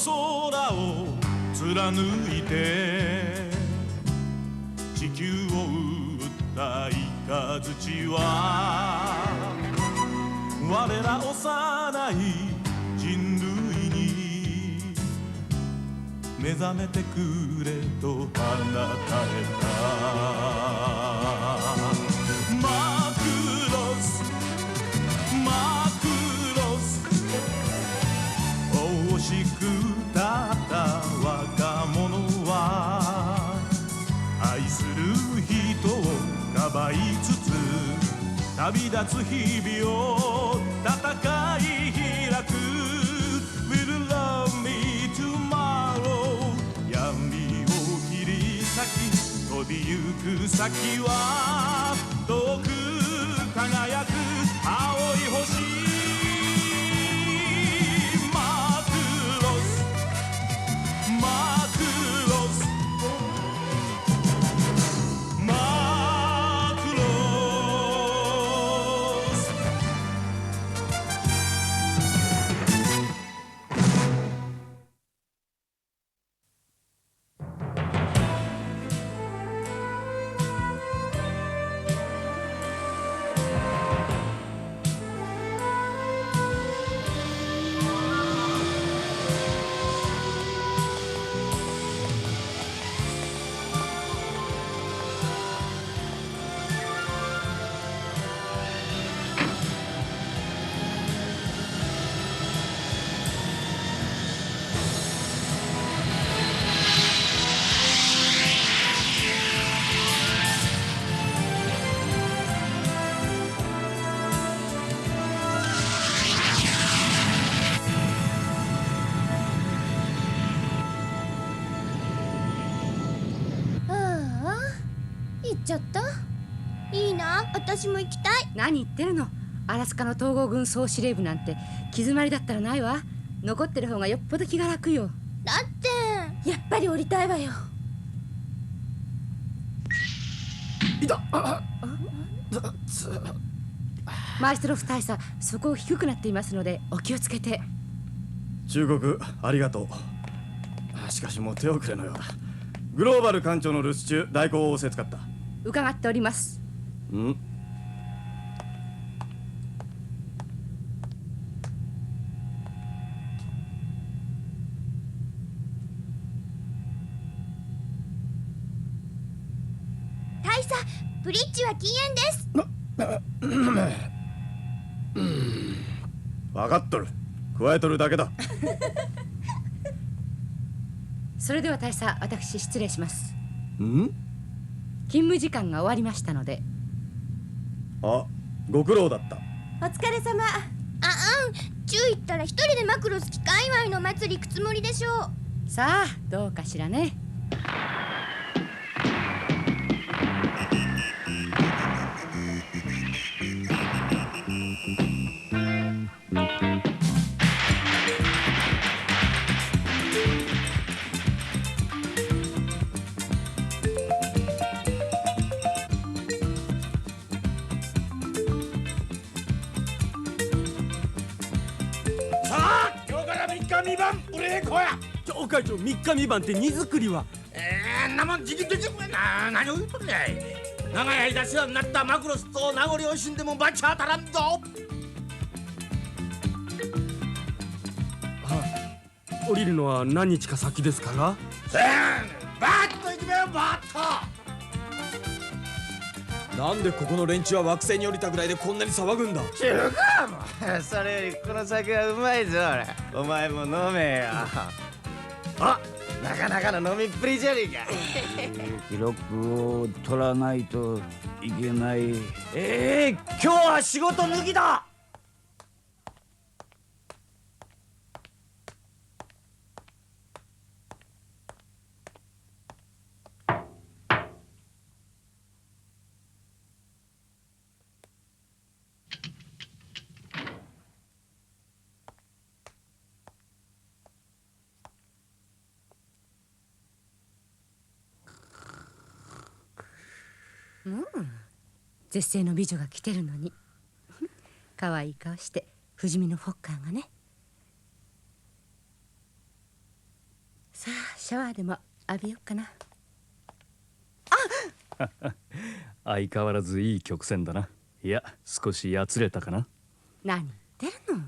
空を貫いて地球を打った雷は我ら幼い人類に目覚めてくれと放たれた。マクロスマクロス惜しくたった若者は愛する人をかばいつつ旅立つ日々を戦い開く Will love me tomorrow 闇を切り裂き飛びゆく先は遠く輝く青い星ちゃった。いいな、私も行きたい。何言ってるの。アラスカの統合軍総司令部なんて気詰まりだったらないわ。残ってる方がよっぽど気が楽よ。だってやっぱり降りたいわよ。いた。マイストロフ大佐、そこ低くなっていますのでお気をつけて。忠告ありがとう。しかしもう手遅れのようだ。グローバル艦長の留守中代行を仰せつかった。伺っております。大佐、ブリッジは禁煙です。分かっとる。加えとるだけだ。それでは大佐、私失礼します。勤務時間が終わりましたので。ご苦労だった。お疲れ様。中行ったら一人でマクロス機界隈の祭り行くつもりでしょう。さあどうかしらね。3日会長、3日3晩って荷造りはんなもんじきできるな。何を言うとるやい。長い間世話になったマクロスと名残惜しんでもバチ当たらんぞ。降りるのは何日か先ですから。バーッと行くべよ、バーッと。なんでここの連中は惑星に降りたぐらいでこんなに騒ぐんだ。ちゅうかもう、それよりこの酒はうまいぞ。お前も飲めよ。なかなかの飲みっぷりじゃねえか。記録を取らないといけない。今日は仕事抜きだ。絶世の美女が来てるのに可愛い顔して不死身のフォッカーがね。シャワーでも浴びよっかな。相変わらずいい曲線だな。いや、少しやつれたかな。何言ってるの。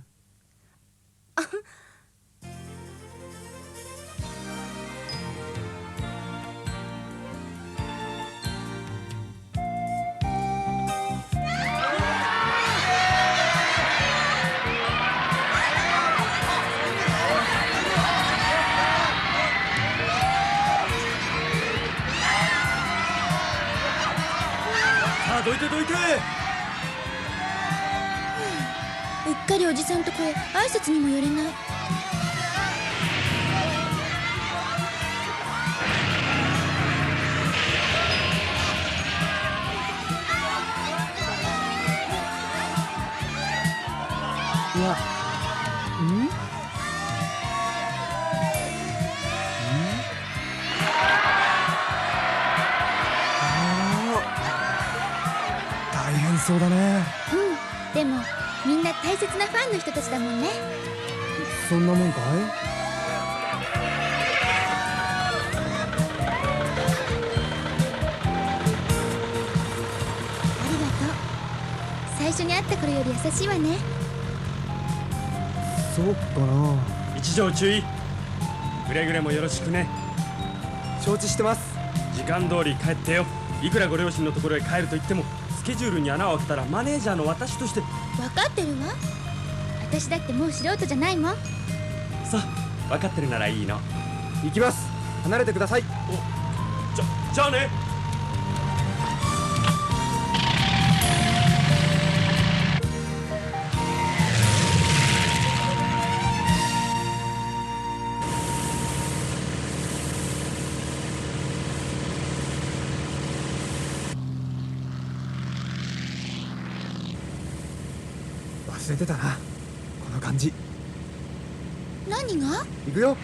さあどいてどいて。うっかりおじさんとこへ挨拶にも寄れない。いや、大変そうだね。でもみんな大切なファンの人たちだもんね。そんなもんかい？ありがとう。最初に会った頃より優しいわね。そうかな。一条注意。くれぐれもよろしくね。承知してます。時間通り帰ってよ。いくらご両親のところへ帰ると言ってもスケジュールに穴を開けたらマネージャーの私として。分かってるわ。私だってもう素人じゃないもん。さあ分かってるならいいの。行きます。離れてください。じゃあね。忘れてたな、この感じ。何が？行くよ。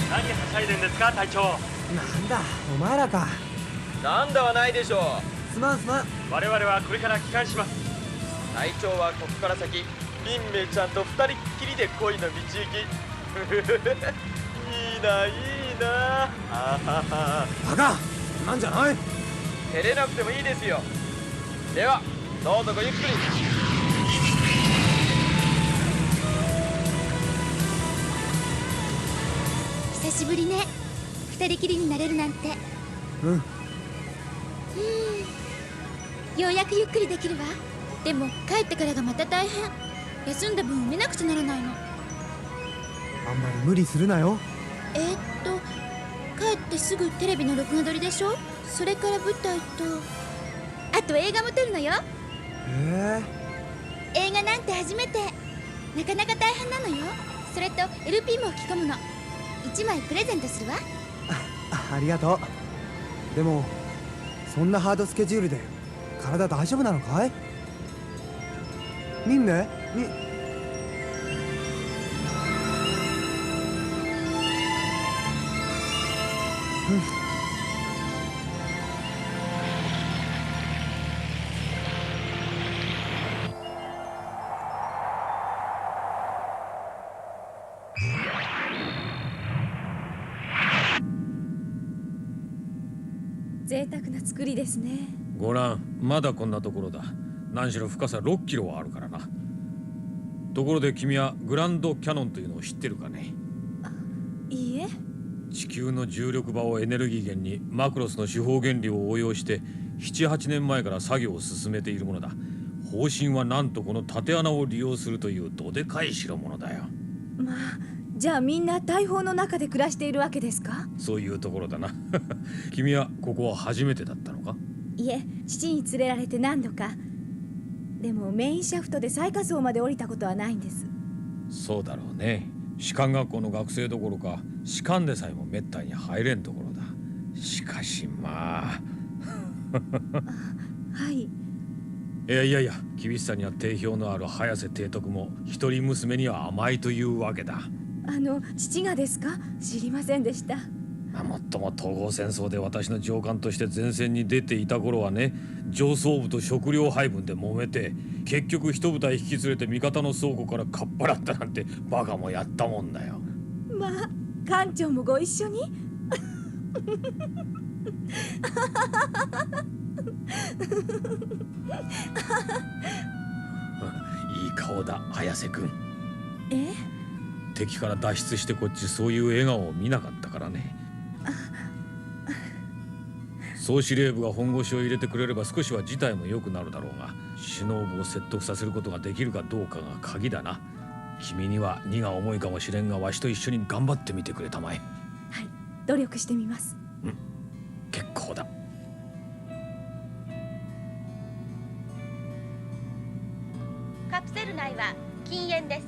何はしゃいでんですか隊長。なんだお前らか。なんだはないでしょう。すまんすまん。我々はこれから帰還します。隊長はここから先ミンメイちゃんと二人っきりで恋の道行き。いいないいな。あはは。バカなんじゃない。照れなくてもいいですよ。ではどうぞごゆっくり。久しぶりね。二人きりになれるなんて。うん。ようやくゆっくりできるわ。でも帰ってからがまた大変。休んだ分埋めなくちゃならないの。あんまり無理するなよ。帰ってすぐテレビの録画撮りでしょ。それから舞台とあと映画も撮るのよ。へ映画なんて初めて。なかなか大変なのよ。それと LP も吹き込むの。1枚プレゼントするわ。ありがとう。でもそんなハードスケジュールで体大丈夫なのかい？みんな贅沢な作りですね。ご覧、まだこんなところだ。何しろ深さ6キロはあるからな。ところで君はグランドキャノンというのを知ってるかね？いいえ。地球の重力場をエネルギー源にマクロスの手法原理を応用して7、8年前から作業を進めているものだ。方針はなんとこの縦穴を利用するというどでかい代物だよ。まあじゃあみんな大砲の中で暮らしているわけですか？そういうところだな。君はここは初めてだったのか？いえ、父に連れられて何度か。でもメインシャフトで最下層まで降りたことはないんです。そうだろうね。士官学校の学生どころか士官でさえもめったに入れんところだ。しかしまあはい。いや厳しさには定評のある早瀬提督も一人娘には甘いというわけだ。父がですか？知りませんでした。もっとも東郷戦争で私の上官として前線に出ていた頃はね、上層部と食料配分で揉めて、結局一部隊引き連れて味方の倉庫からかっぱらったなんてバカもやったもんだよ。まあ艦長もご一緒に。いい顔だ綾瀬君。え？敵から脱出してこっちそういう笑顔を見なかったからね。総司令部が本腰を入れてくれれば少しは事態も良くなるだろうが、首脳部を説得させることができるかどうかが鍵だな。君には荷が重いかもしれんが、わしと一緒に頑張ってみてくれたまえ。はい、努力してみます。結構だ。カプセル内は禁煙です。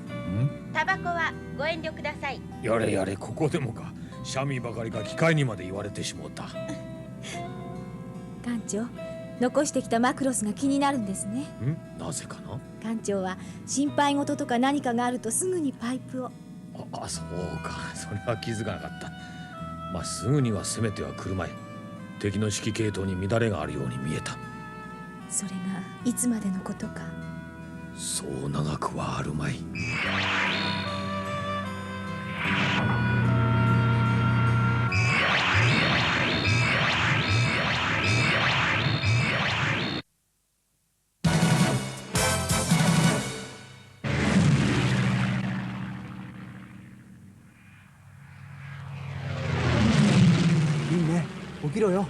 タバコはご遠慮ください。やれやれ、ここでもか。シャミばかりか機械にまで言われてしもうた。艦長、残してきたマクロスが気になるんですね。なぜかな。艦長は心配事とか何かがあるとすぐにパイプを。そうか、それは気づかなかった。まあすぐには攻めてはくるまい。敵の指揮系統に乱れがあるように見えた。それがいつまでのことか。そう長くはあるまい。いいね、起きろよ。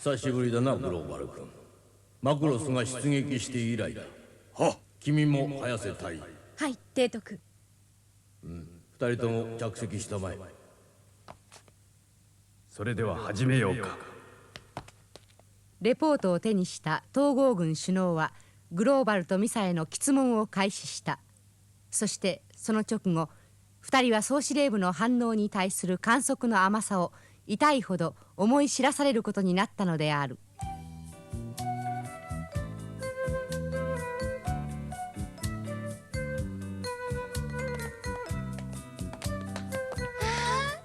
久しぶりだな、グローバル君。マクロスが出撃して以来だ。君も早瀬隊。はい、提督。二人とも着席したまえ。それでは始めようか。レポートを手にした統合軍首脳はグローバルとミサへの詰問を開始した。そしてその直後、2人は総司令部の反応に対する観測の甘さを痛いほど思い知らされることになったのである。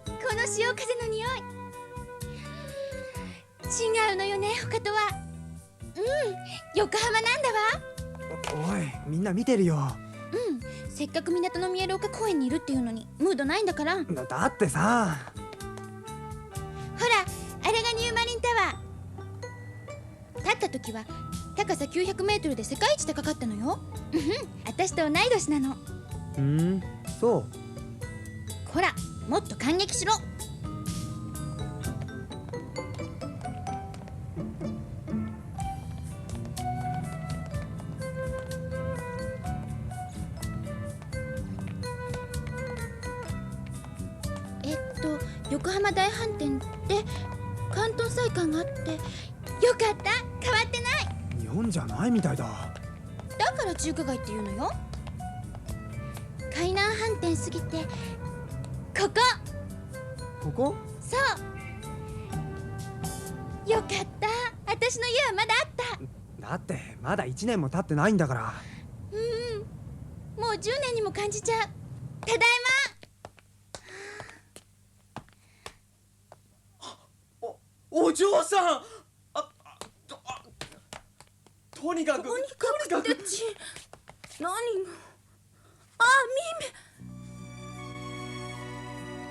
この潮風の匂い。違うのよね、他とは。横浜なんだわ。おい、みんな見てるよ。せっかく港の見える丘公園にいるっていうのにムードないんだから。だってさ、ほら、あれがニューマリンタワー。立った時は高さ900メートルで世界一高かったのよ。私と同い年なの。そう。ほら、もっと感激しろ。横浜大飯店って関東菜館があって、よかった、変わってない。日本じゃないみたいだ。だから中華街っていうのよ。海南飯店過ぎてここ。そうよかった、私の家はまだあった。だってまだ1年も経ってないんだから。もう10年にも感じちゃう。ただいま。お嬢さん。とにかくってち何が。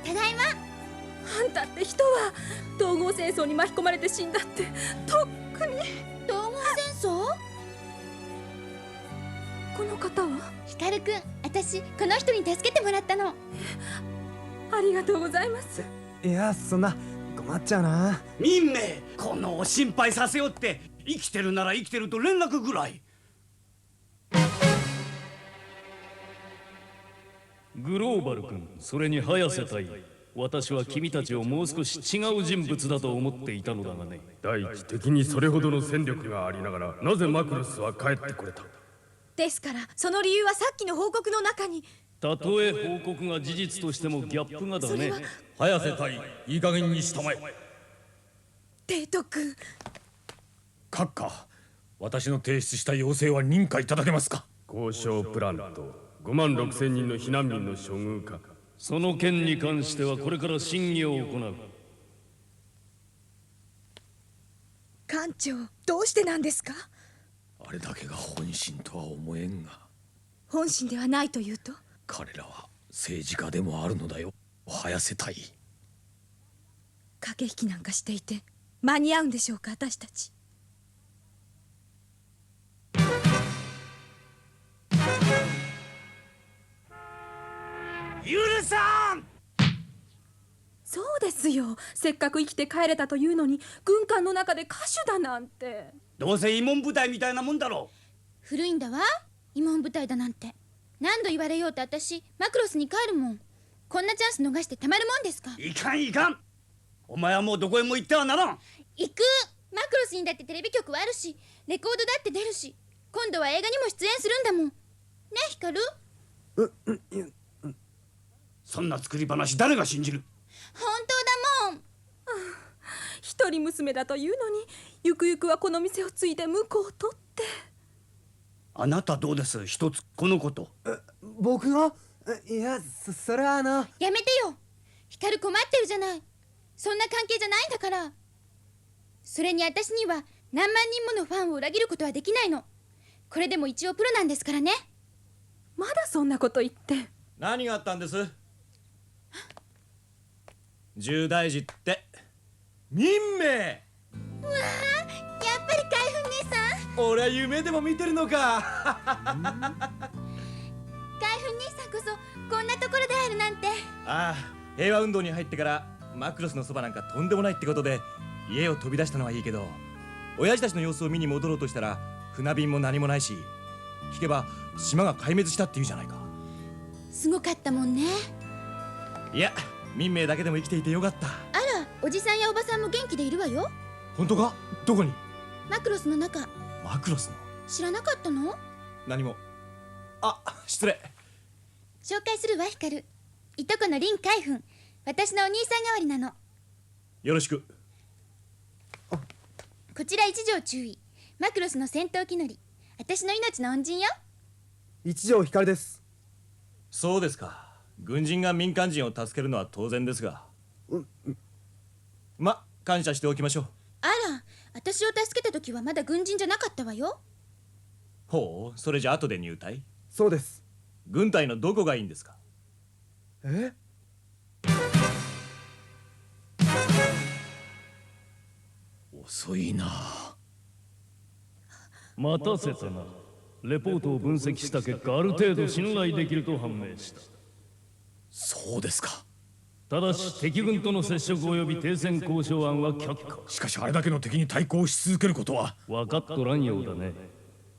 ただいま。あんたって人は統合戦争に巻き込まれて死んだってとっ逆に東郷戦争？この方は？光くん、私この人に助けてもらったの。ありがとうございます。いや、そんな困っちゃうな。民名、この心配させよって、生きてるなら生きてると連絡ぐらい。グローバル君、それに早瀬隊、私は君たちをもう少し違う人物だと思っていたのだがね。第一、敵にそれほどの戦力がありながら、なぜマクロスは帰ってこれた？ですからその理由はさっきの報告の中に。たとえ報告が事実としてもギャップがだね。早瀬隊、いい加減にしたまえ。提督。閣下、私の提出した要請は認可いただけますか？交渉プランと5万6千人の避難民の処遇か。その件に関してはこれから審議を行う。艦長、どうしてなんですか？あれだけが本心とは思えんが。本心ではないというと？彼らは政治家でもあるのだよ、早瀬隊。駆け引きなんかしていて間に合うんでしょうか、私たち。許さん。そうですよ、せっかく生きて帰れたというのに軍艦の中で歌手だなんて。どうせ慰問部隊みたいなもんだろう。古いんだわ、慰問部隊だなんて。何度言われようと私マクロスに帰るもん。こんなチャンス逃してたまるもんですか？いかんいかん。お前はもうどこへも行ってはならん。行く。マクロスにだってテレビ局はあるし、レコードだって出るし、今度は映画にも出演するんだもんね。ヒカル。そんな作り話誰が信じる？本当だもん。一人娘だというのに、ゆくゆくはこの店を継いで婿を取って。あなたどうです？一つこのこと。僕が？いや、それはやめてよ。ヒカル困ってるじゃない。そんな関係じゃないんだから。それに私には何万人ものファンを裏切ることはできないの。これでも一応プロなんですからね。まだそんなこと言って。何があったんです？重大事って民名。うわあ、やっぱり海軍姉さん。俺は夢でも見てるのか。海軍姉さんこそこんなところで会えるなんて。ああ、平和運動に入ってからマクロスのそばなんかとんでもないってことで家を飛び出したのはいいけど、親父たちの様子を見に戻ろうとしたら船便も何もないし、聞けば島が壊滅したっていうじゃないか。すごかったもんね。いや、民名だけでも生きていてよかった。あら、おじさんやおばさんも元気でいるわよ。本当か？どこに？マクロスの中。マクロスの？知らなかったの？何も。あ、失礼。紹介するわ、ヒカル。いとこのリン海軍。私のお兄さん代わりなの。よろしく。こちら一条注意。マクロスの戦闘機乗り。私の命の恩人よ。一条光です。そうですか。軍人が民間人を助けるのは当然ですが、ま、感謝しておきましょう。あら、私を助けた時はまだ軍人じゃなかったわよ。ほう、それじゃ後で入隊？そうです。軍隊のどこがいいんですか？遅いな。待たせたな。レポートを分析した結果、ある程度信頼できると判明した。そうですか。ただし敵軍との接触及び停戦交渉案は却下。しかしあれだけの敵に対抗し続けることは。分かっとらんようだね。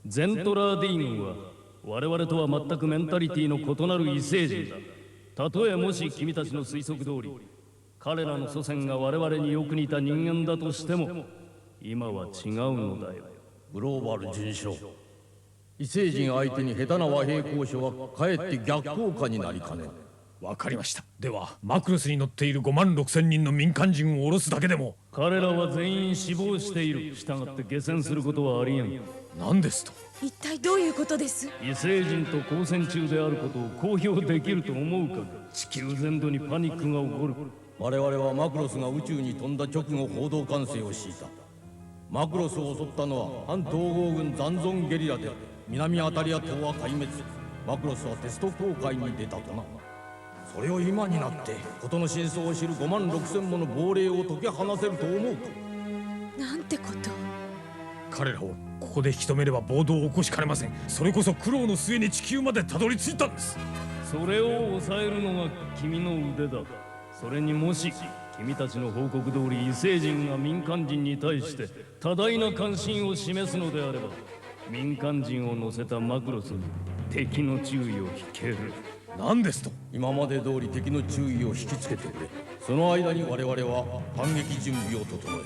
ゼントラーディ軍は我々とは全くメンタリティの異なる異星人だ。たとえもし君たちの推測通り彼らの祖先が我々によく似た人間だとしても、今は違うのだよ。グローバル准将、異星人相手に下手な和平交渉はかえって逆効果になりかねん。わかりました。ではマクロスに乗っている5万6千人の民間人を下ろすだけでも。彼らは全員死亡している。したがって下船することはありえん。何ですと？一体どういうことです？異星人と交戦中であることを公表できると思うか？地球全土にパニックが起こる。我々はマクロスが宇宙に飛んだ直後報道管制を敷いた。マクロスを襲ったのは反統合軍残存ゲリラで、南アタリア島は壊滅。マクロスはテスト航海に出たとな。それを今になって事の真相を知る5万6千もの亡霊を解き放せると思うか？なんてこと。彼らをここで引き止めれば暴動を起こしかねません。それこそ苦労の末に地球までたどり着いたんです。それを抑えるのが君の腕だ。それにもし君たちの報告通り異星人が民間人に対して多大な関心を示すのであれば、民間人を乗せたマクロスに敵の注意を引ける。何ですと？今まで通り敵の注意を引きつけてくれ。その間に我々は反撃準備を整え、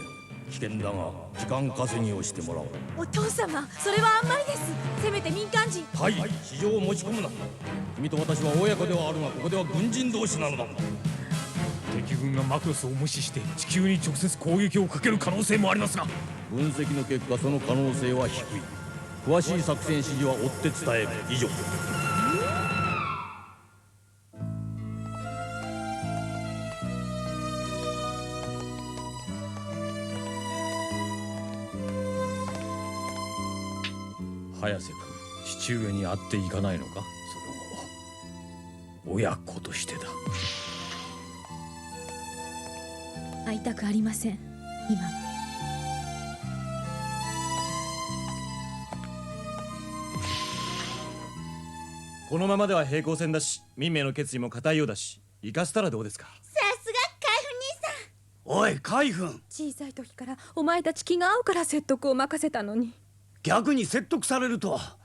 危険だが時間稼ぎをしてもらおう。お父様、それはあんまりです。せめて民間人。はい、市場を持ち込むな。君と私は親子ではあるが、ここでは軍人同士なのだ。敵軍がマクロスを無視して地球に直接攻撃をかける可能性もありますが、分析の結果その可能性は低い。詳しい作戦指示は追って伝える。以上。早瀬君、父上に会っていかないのか？その親子としてだ。会いたくありません、今は。このままでは平行線だし、民名の決意も固いようだし、生かしたらどうですか？さすが海部兄さん。おい海軍、小さい時からお前たち気が合うから説得を任せたのに、逆に説得されるとは。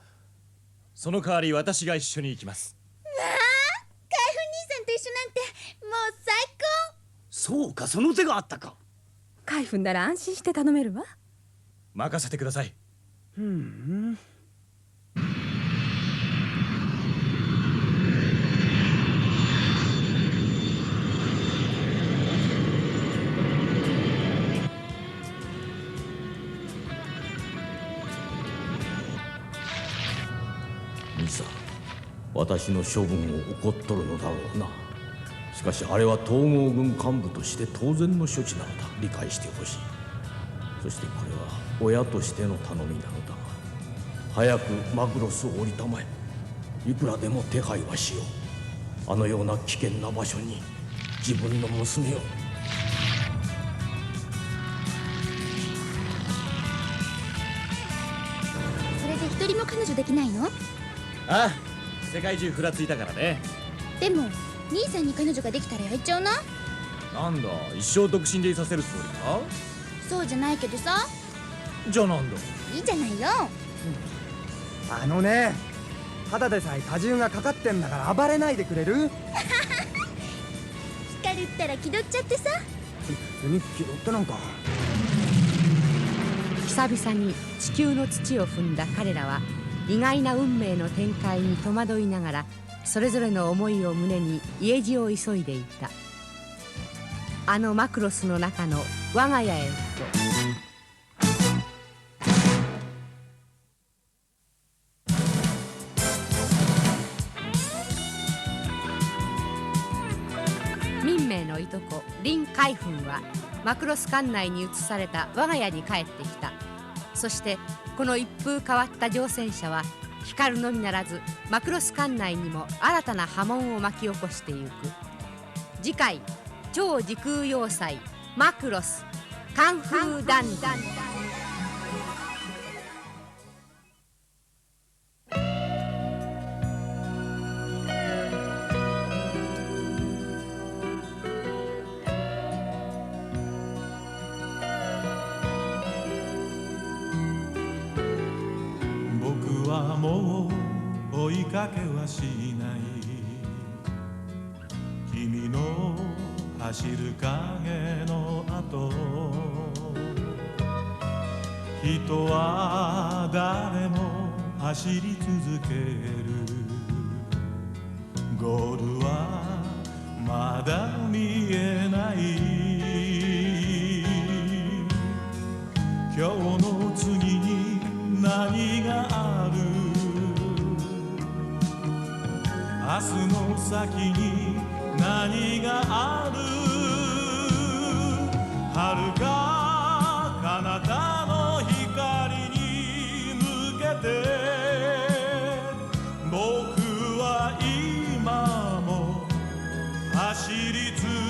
その代わり私が一緒に行きます。わあ、海部兄さんと一緒なんてもう最高。そうか、その手があったか。海軍なら安心して頼めるわ。任せてください。ミサ、私の処分を怒っとるのだろうな。しかしあれは統合軍幹部として当然の処置なのだ。理解してほしい。そしてこれは親としての頼みなのだが、早くマクロスを降りたまえ。いくらでも手配はしよう。あのような危険な場所に自分の娘を。それで一人も彼女できないの？ああ、世界中ふらついたからね。でも兄さんに彼女ができたら焼いちゃうな。なんだ、一生独身でいさせるつもりか？そうじゃないけどさ。じゃあなんだ。いいじゃないよ。あのね、ただでさえ荷重がかかってんだから暴れないでくれる？光ったら気取っちゃってさ。気取ってなんか。久々に地球の土を踏んだ彼らは意外な運命の展開に戸惑いながら、それぞれの思いを胸に家路を急いでいた。あのマクロスの中の我が家へと。民名のいとこ林海軍はマクロス艦内に移された我が家に帰ってきた。そしてこの一風変わった乗船者は光るのみならずマクロス艦内にも新たな波紋を巻き起こしてゆく。次回、超時空要塞マクロスカンフーダンディ。僕はもう追いかけはしない。君の走る影の後、人は誰も走り続ける。ゴールはまだ見えない。今日の次に何がある？明日の先に何がある？遥か彼方の光に向けて僕は今も走り続ける。